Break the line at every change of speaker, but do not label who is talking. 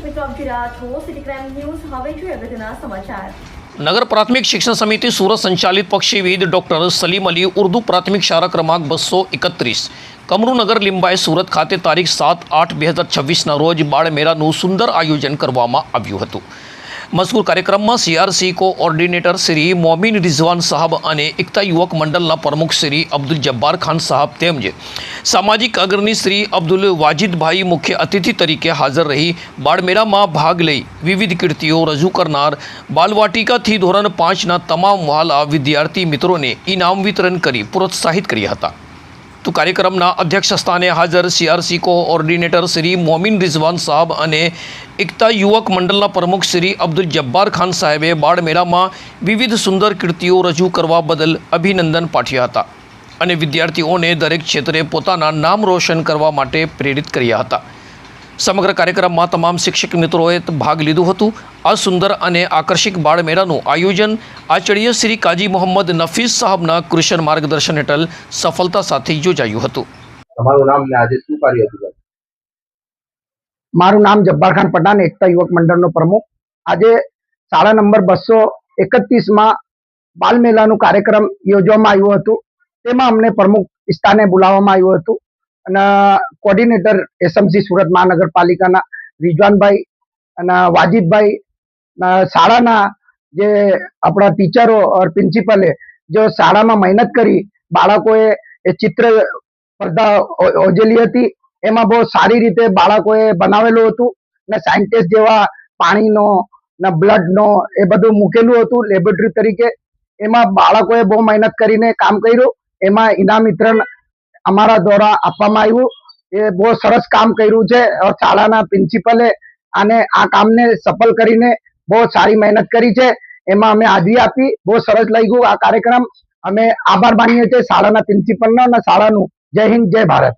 મિત્રો આપ જોઈ રહ્યા છો સિટી ક્રાઇમ ન્યૂઝ. હવે જોઈએ અગત્યના સમાચાર.
नगर प्राथमिक शिक्षण समिति सूरत संचालित पक्षीविद डॉक्टर सलीम अली उर्दू प्राथमिक शाळा क्रमांक 231 કમરુનગર લિંબાયત સુરત ખાતે તારીખ 7/8/2026ના રોજ બાળમેળાનું સુંદર આયોજન કરવામાં આવ્યું હતું. મઝકૂર કાર્યક્રમમાં સીઆરસી કોઓર્ડિનેટર શ્રી મોમીન રિઝવાન સાહેબ અને એકતા યુવક મંડળના પ્રમુખ શ્રી અબ્દુલ જબ્બાર ખાન સાહેબ તેમજ સામાજિક અગ્રણી શ્રી અબ્દુલ વાજિદભાઈ મુખ્ય અતિથિ તરીકે હાજર રહી બાળમેળામાં ભાગ લઈ વિવિધ કીર્તિઓ રજૂ કરનાર બાલવાટિકાથી ધોરણ 5ના તમામ વહાલા વિદ્યાર્થી મિત્રોને ઇનામ વિતરણ કરી પ્રોત્સાહિત કર્યા હતા. તો કાર્યક્રમના અધ્યક્ષ સ્થાને હાજર સીઆરસી કોઓર્ડિનેટર શ્રી મોમીન રિઝવાન સાહેબ અને એકતા યુવક મંડળના પ્રમુખ શ્રી અબ્દુલ જબ્બાર ખાન સાહેબે બાળમેળામાં વિવિધ સુંદર કીર્તિઓ રજૂ કરવા બદલ અભિનંદન પાઠવ્યા હતા અને વિદ્યાર્થીઓને દરેક ક્ષેત્રે પોતાના નામ રોશન કરવા માટે પ્રેરિત કર્યા હતા. સમગ્ર કાર્યક્રમમાં તમામ શિક્ષક મિત્રોએ ભાગ લીધું હતું. આ સુંદર અને આકર્ષક બાળમેળાનું આયોજન આચાર્ય શ્રી કાજી મોહમ્મદ નફીસ સાહેબના કૃષણ માર્ગદર્શન હેઠળ સફળતા સાથે યોજાયું હતું.
તમારું નામ ને આજે શું કાર્ય હતું?
મારું નામ જબ્બાર ખાન પઠાણ, એકતા યુવક મંડળનો પ્રમુખ. આજે શાળા નંબર 231માં બાલમેળાનું કાર્યક્રમ યોજવામાં આવ્યું હતું. તેમાં અમને પ્રમુખ સ્થાને બોલાવવામાં આવ્યું હતું અને કોર્ડિનેટર એસએમસી સુરત મહાનગરપાલિકાના રિઝવાનભાઈ અને વાજિદભાઈ, શાળાના જે આપણા ટીચરો और પ્રિન્સિપલે જો શાળામાં મહેનત કરી બાળકોએ એ ચિત્ર સ્પર્ધા યોજેલી હતી. એમાં બહુ સારી રીતે બાળકોએ બનાવેલું હતું ને સાયન્ટિસ્ટ જેવા પાણીનો ને બ્લડનો એ બધું મૂકેલું હતું લેબોરેટરી તરીકે. એમાં બાળકોએ બહુ મહેનત કરીને કામ કર્યું. એમાં ઇનામ વિતરણ અમારા દ્વારા આપવામાં આવ્યું. એ બહુ સરસ કામ કર્યું છે. શાળાના પ્રિન્સિપલે અને આ કામને સફળ કરીને બહુ સારી મહેનત કરી છે. એમાં અમે હાજરી આપી. બહુ સરસ લાગ્યું આ કાર્યક્રમ. અમે આભાર માનીએ છીએ શાળાના પ્રિન્સિપલનો અને શાળાનું. જય હિન્દ, જય ભારત.